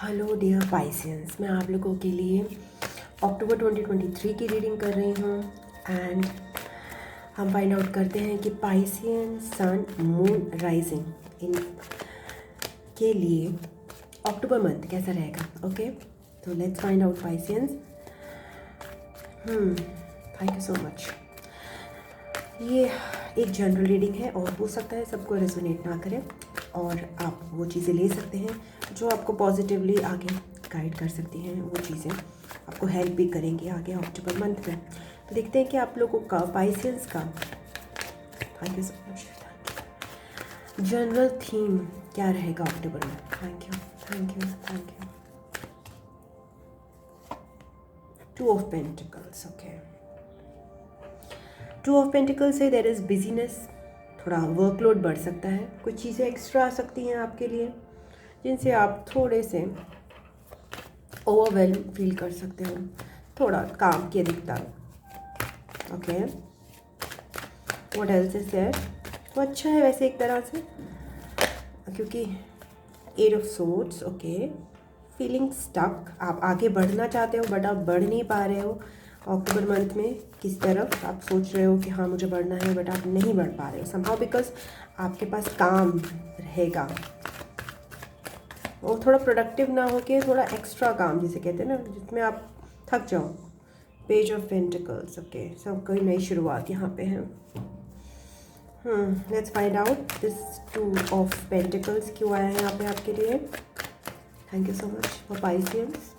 Hello dear Pisceans, मैं आप लोगों के लिए अक्टूबर 2023 की रीडिंग कर रही हूँ। एंड हम फाइंड आउट करते हैं कि पाइसियन सन मून राइजिंग इन के लिए अक्टूबर मंथ कैसा रहेगा। ओके, तो let's find out Pisceans. Thank you so much. ये एक जनरल रीडिंग है और हो सकता है सबको रेजोनेट ना करे, और आप वो चीज़ें ले सकते हैं जो आपको पॉजिटिवली आगे गाइड कर सकती हैं। वो चीज़ें आपको हेल्प भी करेंगी आगे अक्टूबर मंथ में। तो देखते हैं कि आप लोगों का पाइसियंस का thank you so much general theme क्या रहेगा अक्टूबर में। Thank you thank you thank you. Two of pentacles. Okay, two of pentacles से देयर इज़ बिजीनेस, थोड़ा वर्कलोड बढ़ सकता है, कुछ चीज़ें एक्स्ट्रा आ सकती हैं आपके लिए जिनसे आप थोड़े से ओवरवेल्म फील कर सकते हो, थोड़ा काम की अधिकता। Okay, what else is there. वो अच्छा है वैसे एक तरह से, क्योंकि eight of swords. Okay, feeling stuck, आप आगे बढ़ना चाहते हो बट आप बढ़ नहीं पा रहे हो अक्टूबर मंथ में। किस तरफ आप सोच रहे हो कि हाँ मुझे बढ़ना है, बट आप नहीं बढ़ पा रहे हो समहाउ, बिकॉज आपके पास काम रहेगा वो थोड़ा प्रोडक्टिव ना हो के थोड़ा एक्स्ट्रा काम जिसे कहते हैं ना, जिसमें आप थक जाओ। Page of pentacles. ओके, सब कोई नई शुरुआत यहाँ पे है। Let's find out this two of pentacles क्यों आया है यहाँ पे आपके लिए। Thank you so much for Pisceans.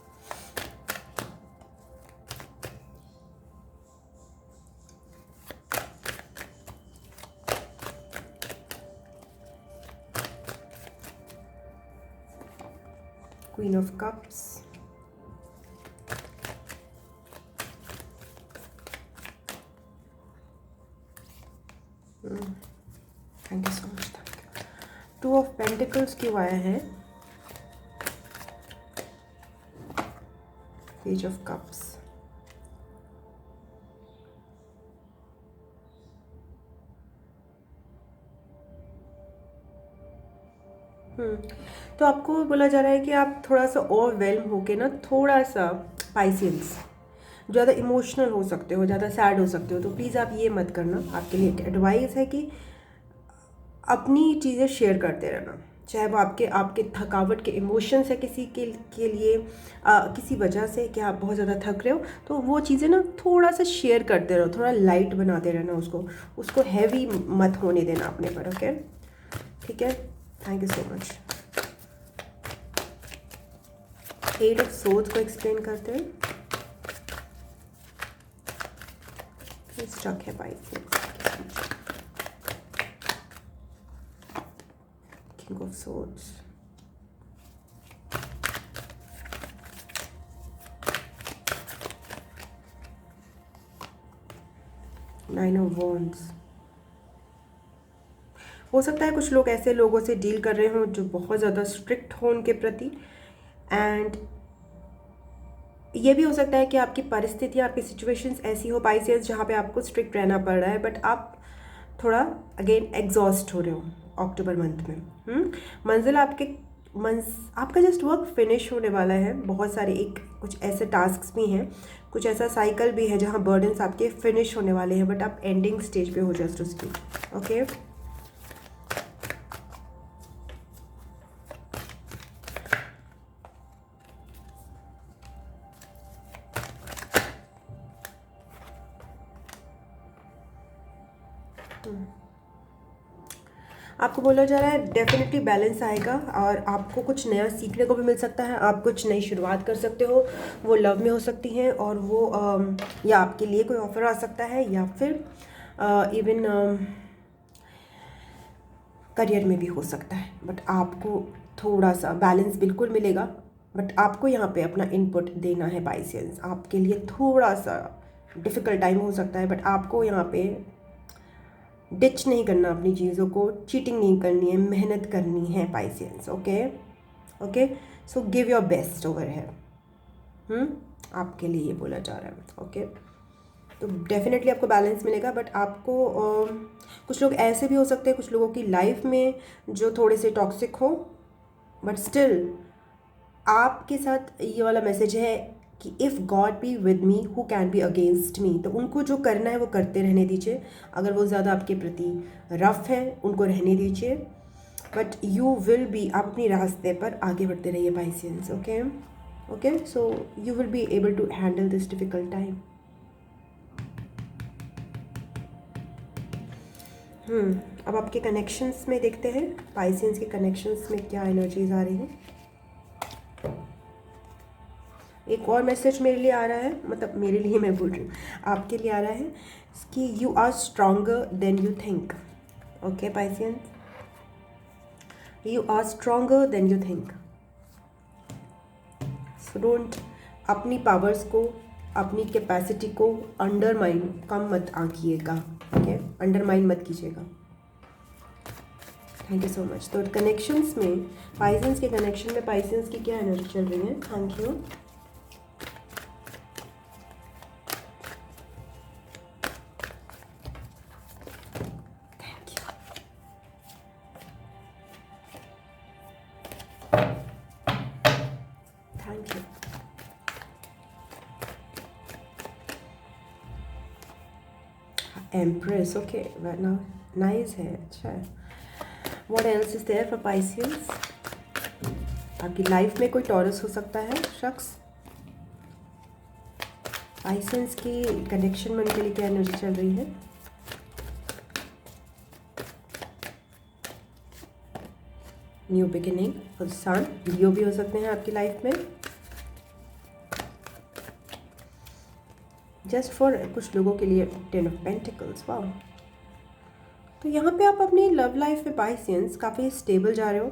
Queen of cups, thank you so much. Thank you. Two of pentacles क्यों आया है। पेज ऑफ कप्स, तो आपको बोला जा रहा है कि आप थोड़ा सा ओवरवेल्म होके ना, थोड़ा सा पाइसियंस ज़्यादा इमोशनल हो सकते हो, ज़्यादा सैड हो सकते हो, तो प्लीज़ आप ये मत करना। आपके लिए एक एडवाइस है कि अपनी चीज़ें शेयर करते रहना, चाहे वो आपके आपके थकावट के इमोशंस है किसी के लिए, किसी वजह से कि आप बहुत ज़्यादा थक रहे हो, तो वो चीज़ें ना थोड़ा सा शेयर करते रहो, थोड़ा लाइट बनाते रहना उसको हैवी मत होने देना अपने पर। ओके, ठीक है, thank you so much. Eight of swords को एक्सप्लेन करते हैं। स्टक है Pisceans. King of swords, nine of wands. हो सकता है कुछ लोग ऐसे लोगों से डील कर रहे हों जो बहुत ज़्यादा स्ट्रिक्ट हों उनके प्रति, एंड ये भी हो सकता है कि आपकी परिस्थितियाँ, आपकी सिचुएशंस ऐसी हो पाइसियंस जहाँ पे आपको स्ट्रिक्ट रहना पड़ रहा है, बट आप थोड़ा अगेन एग्जॉस्ट हो रहे हो अक्टूबर मंथ में। मंजिल आपका जस्ट वर्क फिनिश होने वाला है। बहुत सारे एक कुछ ऐसे टास्क्स भी हैं, कुछ ऐसा साइकिल भी है जहाँ बर्डन्स आपके फिनिश होने वाले हैं, बट आप एंडिंग स्टेज पे हो जस्ट उसकी। ओके, आपको बोला जा रहा है डेफिनेटली बैलेंस आएगा और आपको कुछ नया सीखने को भी मिल सकता है। आप कुछ नई शुरुआत कर सकते हो, वो लव में हो सकती हैं, और वो या आपके लिए कोई ऑफर आ सकता है, या फिर इवन करियर में भी हो सकता है। बट आपको थोड़ा सा बैलेंस बिल्कुल मिलेगा, बट आपको यहाँ पे अपना इनपुट देना है पाइसियंस। आपके लिए थोड़ा सा डिफ़िकल्ट टाइम हो सकता है, बट आपको यहाँ पे डिच नहीं करना अपनी चीज़ों को, चीटिंग नहीं करनी है, मेहनत करनी है Pisceans. Okay okay, so give your best over है। आपके लिए ये बोला जा रहा है। ओके, तो डेफिनेटली आपको बैलेंस मिलेगा, बट आपको कुछ लोग ऐसे भी हो सकते हैं कुछ लोगों की लाइफ में जो थोड़े से टॉक्सिक हो, बट स्टिल आपके साथ ये वाला मैसेज है कि if God be with me who can be against me. तो उनको जो करना है वो करते रहने दीजिए। अगर वो ज़्यादा आपके प्रति रफ है उनको रहने दीजिए, बट यू विल बी, आप अपनी रास्ते पर आगे बढ़ते रहिए Pisceans. Okay okay, so you will be able to handle this difficult time. अब आपके कनेक्शंस में देखते हैं पाइसियंस के कनेक्शंस में क्या एनर्जीज आ रही हैं। एक और मैसेज मेरे लिए आ रहा है, मतलब मेरे लिए मैं बोल रही हूँ, आपके लिए आ रहा है कि you are stronger than you think. Okay Pisceans, you are stronger than you think. So don't, अपनी पावर्स को, अपनी कैपेसिटी को अंडरमाइन कम मत आंकिएगा। ओके, अंडरमाइन मत कीजिएगा। Thank you so much. तो कनेक्शंस में, पाइसियंस के कनेक्शन में पाइसियंस की क्या एनर्जी चल रही है? Thank you. Thank you. Empress, okay, nice है, अच्छा है। What else is there for Pisceans? आपकी लाइफ में कोई टॉरस हो सकता है शख्स। पाइसियंस की कनेक्शन में उनके लिए क्या एनर्जी चल रही है? न्यू बिगिनिंग और सन, लियो भी हो सकते हैं आपकी लाइफ में। जस्ट फॉर कुछ लोगों के लिए 10 ऑफ पेंटिकल्स, वाओ। तो यहाँ पे आप अपनी लव लाइफ में पाइसियंस काफ़ी स्टेबल जा रहे हो।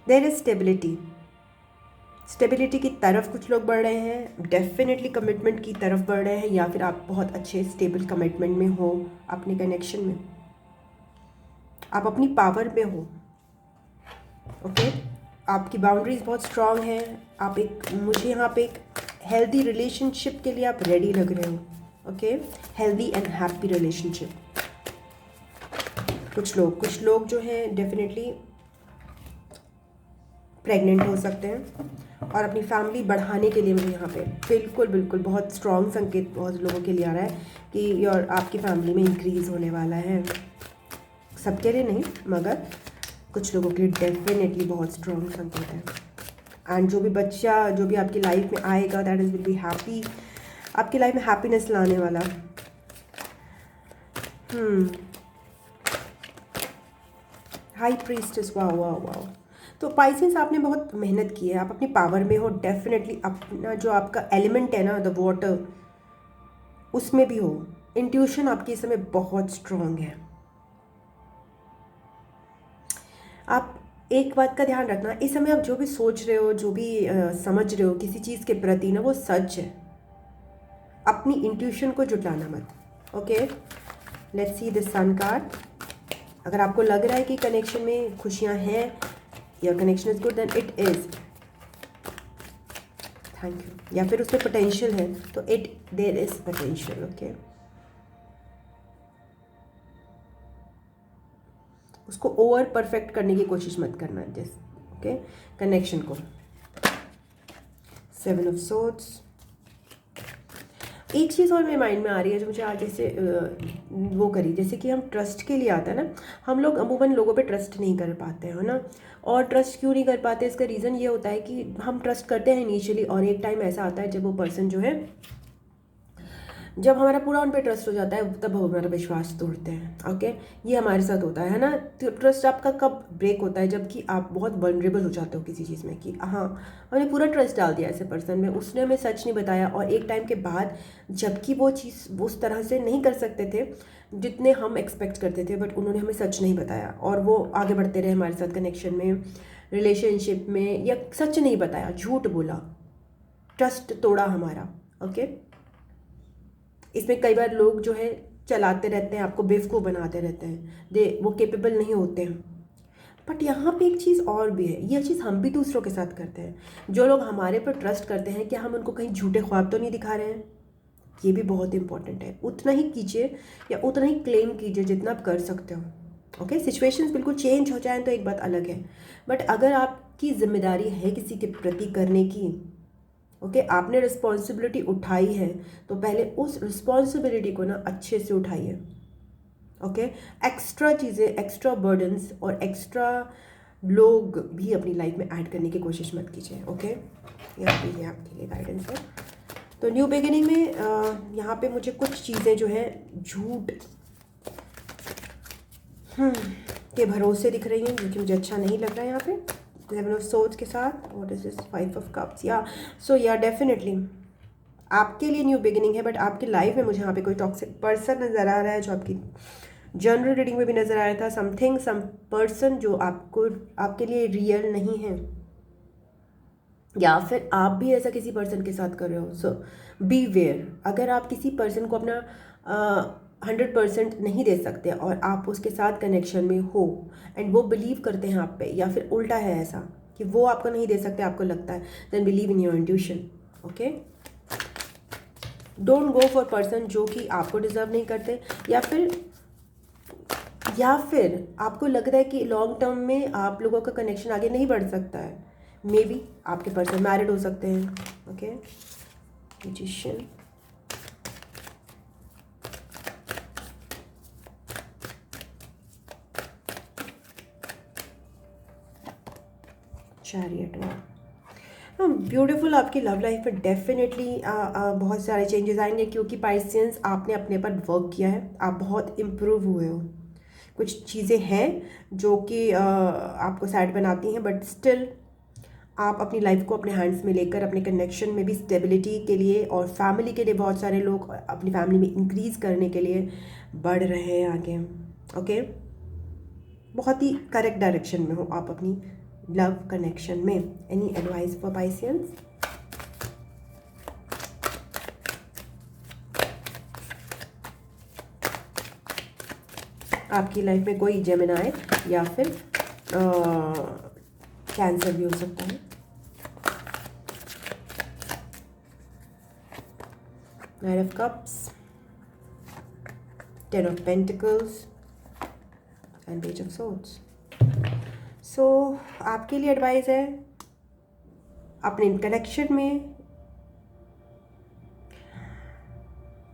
देयर इज स्टेबिलिटी, स्टेबिलिटी की तरफ कुछ लोग बढ़ रहे हैं, डेफिनेटली कमिटमेंट की तरफ बढ़ रहे हैं, या फिर आप बहुत अच्छे स्टेबल कमिटमेंट में हो अपने कनेक्शन में, आप अपनी पावर में हो। ओके, आपकी बाउंड्रीज बहुत स्ट्रांग है। आप एक, मुझे यहाँ पे एक हेल्दी रिलेशनशिप के लिए आप रेडी लग रहे हो। Okay, healthy and happy relationship. कुछ लोग जो हैं डेफिनेटली प्रेग्नेंट हो सकते हैं और अपनी फैमिली बढ़ाने के लिए, मुझे यहाँ पे बिल्कुल बहुत स्ट्रॉन्ग संकेत बहुत लोगों के लिए आ रहा है कि और आपकी फैमिली में इंक्रीज़ होने वाला है। सबके लिए नहीं, मगर कुछ लोगों के लिए डेफिनेटली बहुत स्ट्रॉन्ग संकेत है। एंड जो भी बच्चा जो भी आपकी लाइफ में आएगा, that is will be happy, आपकी लाइफ में हैप्पीनेस लाने वाला। High priestess, wow wow wow. तो पाइसेस, आपने बहुत मेहनत की है, आप अपनी पावर में हो, डेफिनेटली अपना जो आपका एलिमेंट है ना, द वाटर, उसमें भी हो। इंट्यूशन आपकी इस समय बहुत स्ट्रॉन्ग है। आप एक बात का ध्यान रखना, इस समय आप जो भी सोच रहे हो, जो भी समझ रहे हो किसी चीज़ के प्रति ना, वो सच है। अपनी इंट्यूशन को जुटाना मत। Okay, let's see the sun card. अगर आपको लग रहा है कि कनेक्शन में खुशियां हैं, या connection is good, then it is. Thank you. या फिर उसमें पोटेंशियल है, तो देयर इज पोटेंशियल। ओके, उसको ओवर परफेक्ट करने की कोशिश मत करना जैसे। ओके, कनेक्शन को। 7 ऑफ सोर्ड्स। एक चीज़ और मेरे माइंड में आ रही है जो मुझे आज जैसे वो करी, जैसे कि हम ट्रस्ट के लिए आता है ना, हम लोग अमूमन लोगों पे ट्रस्ट नहीं कर पाते हैं ना। और ट्रस्ट क्यों नहीं कर पाते, इसका रीज़न ये होता है कि हम ट्रस्ट करते हैं इनिशियली, और एक टाइम ऐसा आता है जब वो पर्सन जो है, जब हमारा पूरा उन पर ट्रस्ट हो जाता है, तब वो हमारा विश्वास तोड़ते हैं। ओके, ये हमारे साथ होता है ना। तो ट्रस्ट आपका कब ब्रेक होता है, जबकि आप बहुत वल्नरेबल हो जाते हो किसी चीज़ में, कि हाँ हमने पूरा ट्रस्ट डाल दिया ऐसे पर्सन में, उसने हमें सच नहीं बताया, और एक टाइम के बाद जबकि वो चीज़ उस तरह से नहीं कर सकते थे जितने हम एक्सपेक्ट करते थे, बट उन्होंने हमें सच नहीं बताया, और वो आगे बढ़ते रहे हमारे साथ कनेक्शन में, रिलेशनशिप में, या सच नहीं बताया, झूठ बोला, ट्रस्ट तोड़ा हमारा। ओके, इसमें कई बार लोग जो है चलाते रहते हैं, आपको बेवकूफ़ बनाते रहते हैं, वो केपेबल नहीं होते हैं। बट यहाँ पे एक चीज़ और भी है, यह चीज़ हम भी दूसरों के साथ करते हैं। जो लोग हमारे पर ट्रस्ट करते हैं, क्या हम उनको कहीं झूठे ख्वाब तो नहीं दिखा रहे हैं? ये भी बहुत इंपॉर्टेंट है। उतना ही कीजिए, या उतना ही क्लेम कीजिए जितना आप कर सकते हो। ओके, सिचुएशंस बिल्कुल चेंज हो जाएं तो एक बात अलग है, बट अगर आप आपकी जिम्मेदारी है किसी के प्रति करने की। ओके, आपने रिस्पॉन्सिबिलिटी उठाई है तो पहले उस रिस्पॉन्सिबिलिटी को ना अच्छे से उठाइए। ओके, एक्स्ट्रा चीज़ें, एक्स्ट्रा बर्डन्स और एक्स्ट्रा लोग भी अपनी लाइफ में ऐड करने की कोशिश मत कीजिए। ओके, यहाँ पे ये आपके लिए गाइडेंस है। तो न्यू बिगिनिंग में यहाँ पे मुझे कुछ चीज़ें जो है झूठ के भरोसे दिख रही हैं, जो कि मुझे अच्छा नहीं लग रहा है। यहाँ पे 7 ऑफ सोर्ड्स के साथ what is this 5 of cups. या सो या डेफिनेटली आपके लिए न्यू बिगिनिंग है, बट आपकी लाइफ में मुझे यहाँ पे कोई टॉक्सिक पर्सन नज़र आ रहा है, जो आपकी जनरल रीडिंग में भी नज़र आ रहा था। समथिंग, सम पर्सन जो आपके लिए रियल नहीं है, या फिर आप भी ऐसा किसी पर्सन के साथ कर रहे हो। सो बी वेयर, अगर आप किसी पर्सन को अपना 100% नहीं दे सकते और आप उसके साथ कनेक्शन में हो एंड वो बिलीव करते हैं आप पे, या फिर उल्टा है ऐसा कि वो आपको नहीं दे सकते, आपको लगता है, then believe in your intuition. Okay, don't go for person जो कि आपको डिजर्व नहीं करते, या फिर आपको लग रहा है कि लॉन्ग टर्म में आप लोगों का कनेक्शन आगे नहीं बढ़ सकता है। मे बी आपके पर्सन मैरिड हो सकते हैं। Okay, magician, chariot. ब्यूटीफुल, आपकी लव लाइफ में डेफिनेटली बहुत सारे चेंजेस आएंगे, क्योंकि पाइसियंस आपने अपने पर वर्क किया है, आप बहुत इम्प्रूव हुए हो। कुछ चीज़ें हैं जो कि आपको सैड बनाती हैं, बट स्टिल आप अपनी लाइफ को अपने हैंड्स में लेकर अपने कनेक्शन में भी स्टेबिलिटी के लिए और फैमिली के लिए, बहुत सारे लोग अपनी फैमिली में इंक्रीज़ करने के लिए बढ़ रहे हैं आगे। ओके, बहुत ही करेक्ट डायरेक्शन में हो आप अपनी लव कनेक्शन में। Any advice for Pisceans? आपकी लाइफ में कोई जेमिनाई या फिर कैंसर भी हो सकता है। Knight of cups, 10 of pentacles and page of swords. So आपके लिए एडवाइस है, अपने कनेक्शन में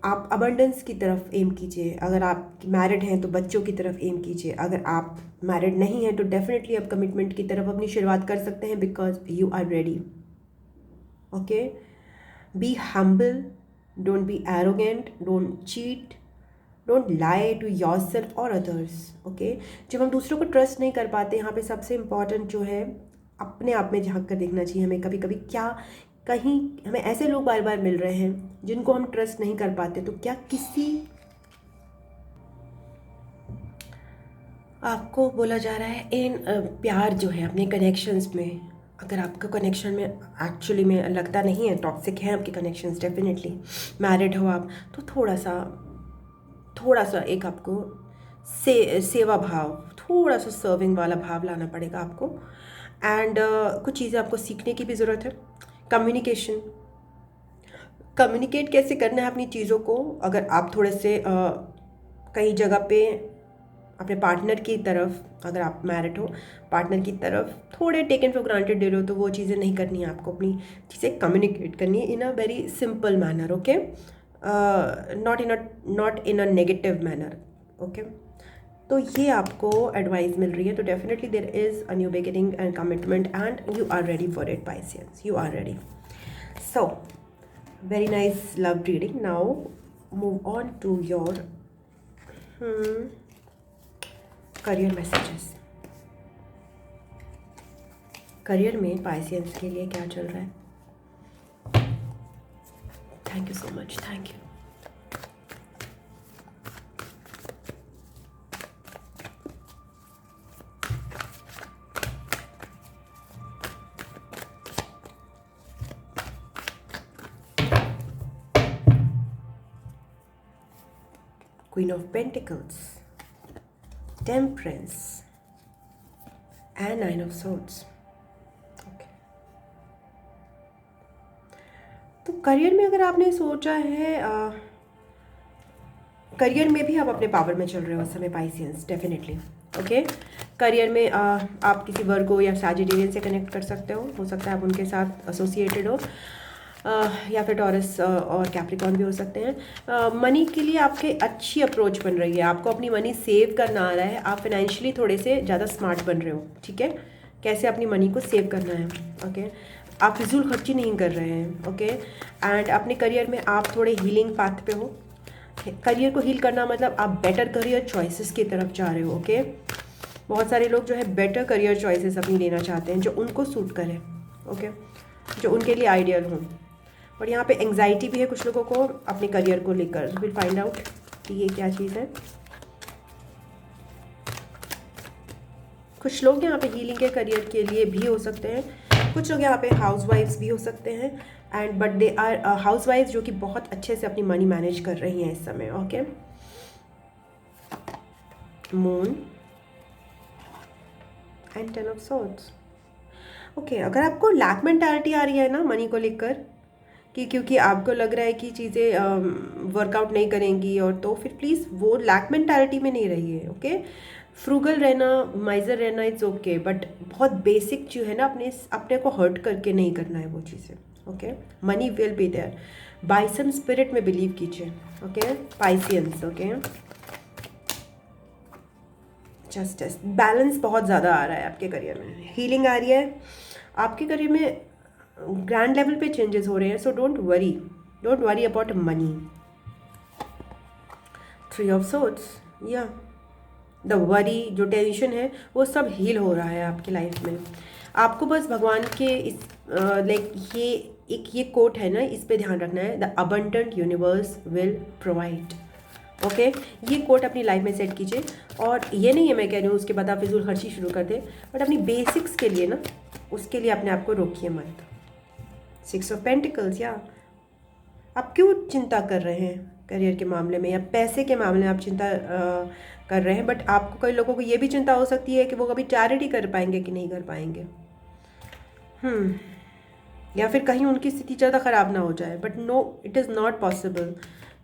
आप अबंडेंस की तरफ एम कीजिए। अगर आप मैरिड हैं तो बच्चों की तरफ एम कीजिए। अगर आप मैरिड नहीं हैं तो डेफिनेटली आप कमिटमेंट की तरफ अपनी शुरुआत कर सकते हैं, because you are ready. Okay, be humble, don't be arrogant, don't cheat, don't lie to yourself और अदर्स। ओके, जब हम दूसरों को ट्रस्ट नहीं कर पाते, यहाँ पे सबसे इम्पॉर्टेंट जो है, अपने आप में झांक कर देखना चाहिए हमें। कभी कभी क्या कहीं हमें ऐसे लोग बार बार मिल रहे हैं जिनको हम ट्रस्ट नहीं कर पाते, तो क्या किसी आपको बोला जा रहा है इन प्यार जो है अपने कनेक्शंस में, अगर आपका कनेक्शन में एक्चुअली में लगता नहीं है, टॉक्सिक है आपके कनेक्शंस, डेफिनेटली मैरिड हो आप, तो थोड़ा सा एक आपको सेवा भाव, थोड़ा सा सर्विंग वाला भाव लाना पड़ेगा आपको। एंड कुछ चीज़ें आपको सीखने की भी ज़रूरत है। कम्युनिकेट कैसे करना है अपनी चीज़ों को। अगर आप थोड़े से कई जगह पे अपने पार्टनर की तरफ, अगर आप मैरिड हो, पार्टनर की तरफ थोड़े टेकन फॉर ग्रांटेड दे रहे हो, तो वो चीज़ें नहीं करनी है आपको। अपनी चीज़ें कम्युनिकेट करनी है in a very simple manner. Okay, not in a negative manner. Okay, तो ये आपको एडवाइस मिल रही है। तो definitely there is a new beginning and commitment and you are ready for it Pisceans, you are ready. So very nice love reading. Now move on to your career messages. Career में Pisceans के लिए क्या चल रहा है? Thank you so much, thank you. Queen of Pentacles, Temperance and 9 of Swords. Okay. तो career में अगर आपने सोचा है, करियर में भी आप अपने पावर में चल रहे हो इस समय पाइसियंस, डेफिनेटली। ओके, करियर में आप किसी वर्गो या सैजिटेरियन से कनेक्ट कर सकते हो सकता है आप उनके साथ एसोसिएटेड हो, या फिर टॉरस और कैप्रिकॉर्न भी हो सकते हैं। मनी के लिए आपके अच्छी अप्रोच बन रही है, आपको अपनी मनी सेव करना आ रहा है, आप फाइनेंशियली थोड़े से ज़्यादा स्मार्ट बन रहे हो, ठीक है, कैसे अपनी मनी को सेव करना है, ओके। आप फिजूल खर्ची नहीं कर रहे हैं, ओके। एंड अपने करियर में आप थोड़े हीलिंग पाथ पे हो। करियर को हील करना मतलब आप बेटर करियर चॉइसेस की तरफ जा रहे हो, ओके। बहुत सारे लोग जो है बेटर करियर चॉइसेस अपनी लेना चाहते हैं जो उनको सूट करे, ओके, जो उनके लिए आइडियल हो। और यहाँ पे एंग्जाइटी भी है कुछ लोगों को अपने करियर को लेकर। विल फाइंड आउट कि ये क्या चीज़ है। कुछ लोग यहाँ पे हीलिंग के करियर के लिए भी हो सकते हैं, कुछ लोग यहाँ पे हाउसवाइफ्स भी हो सकते हैं, एंड बट दे आर हाउसवाइफ्स जो कि बहुत अच्छे से अपनी मनी मैनेज कर रही हैं इस समय, okay. Moon and 10 of swords, okay. अगर आपको लैक मेंटालिटी आ रही है ना मनी को लेकर कि क्योंकि आपको लग रहा है कि चीज़ें वर्कआउट नहीं करेंगी, और तो फिर प्लीज़ वो लैक मेंटालिटी में नहीं रहिए, ओके। फ्रूगल रहना, माइजर रहना, इट्स ओके, बट बहुत बेसिक जो है ना अपने को हर्ट करके नहीं करना है वो चीज़ें, okay. Money will be there, bison spirit में बिलीव कीजिए, okay. Pisceans, okay. Justice, balance बहुत ज़्यादा आ रहा है आपके करियर में, हीलिंग आ रही है आपके करियर में, ग्रैंड लेवल पे चेंजेस हो रहे हैं, so don't worry about money. 3 of swords, या द वरी, जो टेंशन है वो सब हील हो रहा है आपकी लाइफ में। आपको बस भगवान के इस लाइक ये कोट है ना, इस पे ध्यान रखना है, the abundant universe will provide, okay. ये कोट अपनी लाइफ में सेट कीजिए। और ये नहीं है मैं कह रही हूँ उसके बाद आप फिजूल खर्ची शुरू कर दें, बट अपनी बेसिक्स के लिए ना, उसके लिए अपने आप को रोकिए मत। 6 ऑफ पेंटिकल्स, या आप क्यों चिंता कर रहे हैं करियर के मामले में या पैसे के मामले में आप चिंता कर रहे हैं, बट आपको कई लोगों को ये भी चिंता हो सकती है कि वो कभी चैरिटी कर पाएंगे कि नहीं कर पाएंगे, या फिर कहीं उनकी स्थिति ज़्यादा ख़राब ना हो जाए, but no, it is not possible.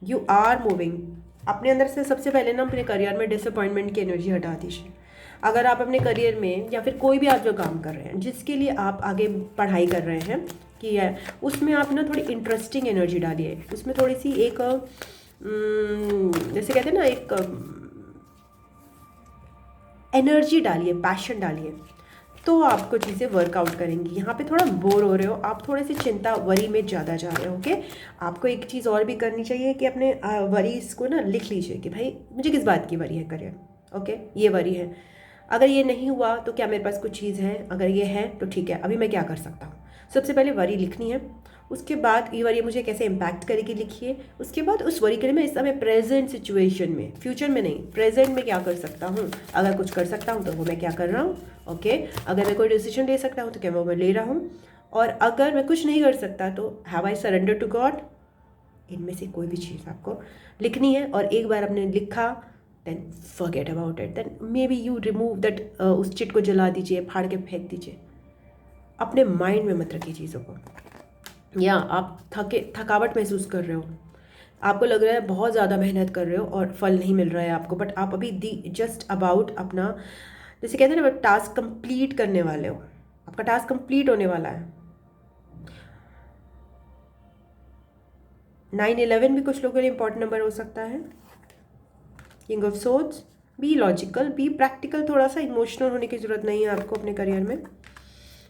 You are moving. अपने अंदर से सबसे पहले ना अपने करियर में डिसअपॉइंटमेंट की एनर्जी हटा दीजिए। अगर आप अपने करियर में या फिर कोई भी आप जो काम कर रहे हैं, जिसके लिए आप आगे पढ़ाई कर रहे हैं कि है, उसमें आप ना थोड़ी इंटरेस्टिंग एनर्जी डालिए, उसमें थोड़ी सी एक जैसे कहते हैं ना, एक एनर्जी डालिए, पैशन डालिए, तो आपको चीज़ें वर्कआउट करेंगी। यहाँ पे थोड़ा बोर हो रहे हो आप, थोड़े से चिंता वरी में ज़्यादा जा रहे हो, ओके। आपको एक चीज़ और भी करनी चाहिए कि अपने वरीज को ना लिख लीजिए कि भाई मुझे किस बात की वरी है करियर, ओके, ये वरी है। अगर ये नहीं हुआ तो क्या मेरे पास कुछ चीज़ है, अगर ये है तो ठीक है, अभी मैं क्या कर सकता हूँ। सबसे पहले वरी लिखनी है, उसके बाद ये वरी मुझे कैसे इम्पैक्ट करेगी लिखिए। उसके बाद उस वरी के लिए मैं इस समय प्रेजेंट सिचुएशन में, फ्यूचर में नहीं, प्रेजेंट में क्या कर सकता हूँ। अगर कुछ कर सकता हूँ तो वो मैं क्या कर रहा हूँ, ओके। अगर मैं कोई डिसीजन ले सकता हूँ तो क्या वो मैं ले रहा हूँ, और अगर मैं कुछ नहीं कर सकता तो have I surrender to God. इनमें से कोई भी चीज़ आपको लिखनी है, और एक बार आपने लिखा then forget about it, then maybe you remove that, उस चिट को जला दीजिए, फाड़ के फेंक दीजिए, अपने माइंड में मत रखिए चीज़ों को। या आप थकावट महसूस कर रहे हो, आपको लग रहा है बहुत ज़्यादा मेहनत कर रहे हो और फल नहीं मिल रहा है आपको, बट आप अभी जस्ट अबाउट अपना, जैसे कहते हैं ना, टास्क कंप्लीट करने वाले हो, आपका टास्क कंप्लीट होने वाला है। 9/11 भी कुछ लोगों के लिए इंपॉर्टेंट नंबर हो सकता है। King of swords, be logical, be practical, थोड़ा सा इमोशनल होने की ज़रूरत नहीं है आपको अपने करियर में।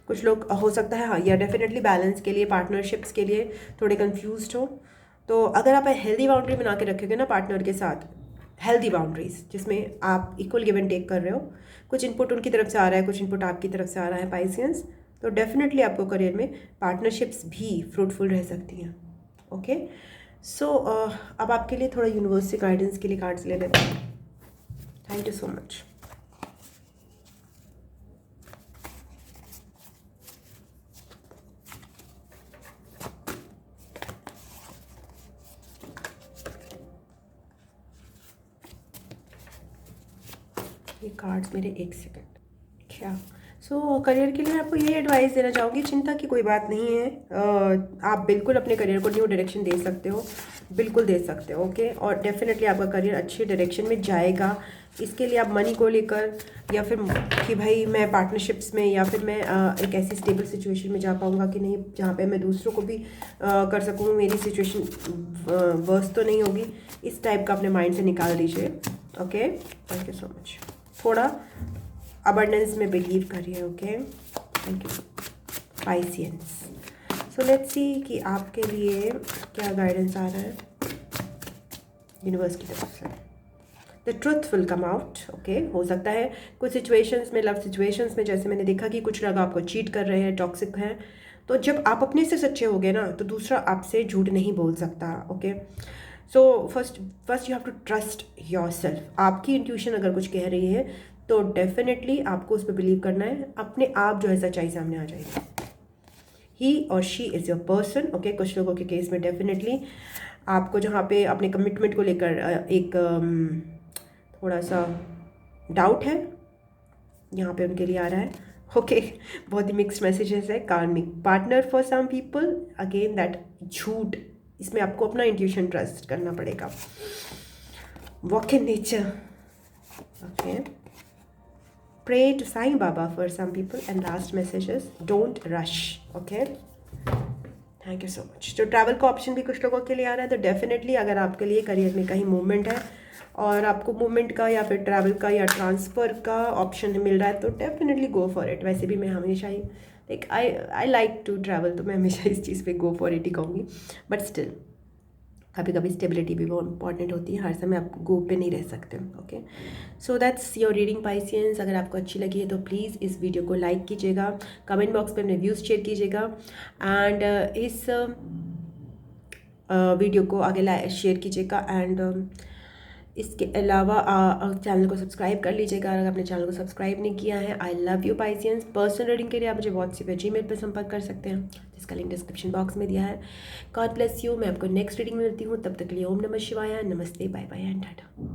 कुछ लोग हो सकता है, हाँ, या डेफिनेटली बैलेंस के लिए, पार्टनरशिप्स के लिए थोड़े कंफ्यूज्ड हो, तो अगर आप हेल्दी बाउंड्री बना के रखोगे ना पार्टनर के साथ, हेल्दी बाउंड्रीज जिसमें आप इक्वल गिव एंड टेक कर रहे हो, कुछ इनपुट उनकी तरफ से आ रहा है, कुछ इनपुट आपकी तरफ से आ रहा है पाइसियंस, तो डेफिनेटली आपको करियर में पार्टनरशिप्स भी फ्रूटफुल रह सकती हैं, ओके। सो अब आपके लिए थोड़ा यूनिवर्स से गाइडेंस के लिए कार्ड्स ले लेते हैं। Thank you so much. ये कार्ड्स मेरे, एक सेकेंड, क्या सो करियर के लिए मैं आपको ये एडवाइस देना चाहूँगी, चिंता की कोई बात नहीं है। आप बिल्कुल अपने करियर को न्यू डायरेक्शन दे सकते हो, बिल्कुल दे सकते हो। ओके, और डेफिनेटली आपका करियर अच्छी डायरेक्शन में जाएगा। इसके लिए आप मनी को लेकर या फिर कि भाई मैं पार्टनरशिप्स में या फिर मैं एक ऐसी स्टेबल सिचुएशन में जा पाऊँगा कि नहीं जहाँ पे मैं दूसरों को भी कर सकूँ, मेरी सिचुएशन वर्स तो नहीं होगी, इस टाइप का अपने माइंड से निकाल दीजिए। Okay, thank you so much. थोड़ा अबंडेंस में बिलीव करिए। Okay, thank you Pisceans. So let's see कि आपके लिए क्या गाइडेंस आ रहा है यूनिवर्स की तरफ से। The truth will come out. Okay, हो सकता है कुछ सिचुएशंस में, लव सिचुएशंस में, जैसे मैंने देखा कि कुछ लोग आपको चीट कर रहे हैं, टॉक्सिक हैं, तो जब आप अपने से सच्चे होगे ना तो दूसरा आपसे झूठ नहीं बोल सकता। Okay, so first you have to trust yourself. आपकी इंट्यूशन अगर कुछ कह रही है तो डेफिनेटली आपको उस पर बिलीव करना है, अपने आप जो है सच्चाई सामने आ जाएगी। ही और she is your person. Okay, कुछ लोगों के केस में डेफिनेटली आपको जहाँ पे अपने कमिटमेंट को लेकर एक थोड़ा सा डाउट है, यहाँ पे उनके लिए आ रहा है। ओके, बहुत ही मिक्स्ड मैसेजेस है। Karmic partner for some people, again that झूठ, इसमें आपको अपना इंट्यूशन ट्रस्ट करना पड़ेगा। Walk in nature. Okay, pray to Sai Baba for some people, and last message is don't rush. Okay, thank you so much. तो travel का option भी कुछ लोगों के लिए आ रहा है, तो डेफिनेटली अगर आपके लिए करियर में कहीं मूवमेंट है और आपको मूवमेंट का या फिर ट्रैवल का या ट्रांसफ़र का ऑप्शन मिल रहा है तो डेफिनेटली गो फॉर इट। वैसे भी मैं हमेशा ही like I like to travel, तो मैं हमेशा इस चीज़ पे गो फॉर इट ही कहूँगी। बट स्टिल कभी कभी स्टेबिलिटी भी बहुत इंपॉर्टेंट होती है, हर समय आप गो पे नहीं रह सकते। Okay, so that's your reading Pisceans. अगर आपको अच्छी लगी है तो प्लीज़ इस वीडियो को लाइक कीजिएगा, कमेंट बॉक्स में अपने व्यूज़ शेयर कीजिएगा, एंड इस वीडियो को आगे शेयर कीजिएगा, एंड इसके अलावा चैनल को सब्सक्राइब कर लीजिएगा अगर आपने चैनल को सब्सक्राइब नहीं किया है। I love you Pisceans. Personal reading के लिए आप मुझे व्हाट्सएप या जीमेल पर संपर्क कर सकते हैं, जिसका लिंक डिस्क्रिप्शन बॉक्स में दिया है। God bless you. मैं आपको नेक्स्ट रीडिंग में मिलती हूँ, तब तक के लिए ओम नमः शिवाय, नमस्ते, बाय बाय एंड टाटा।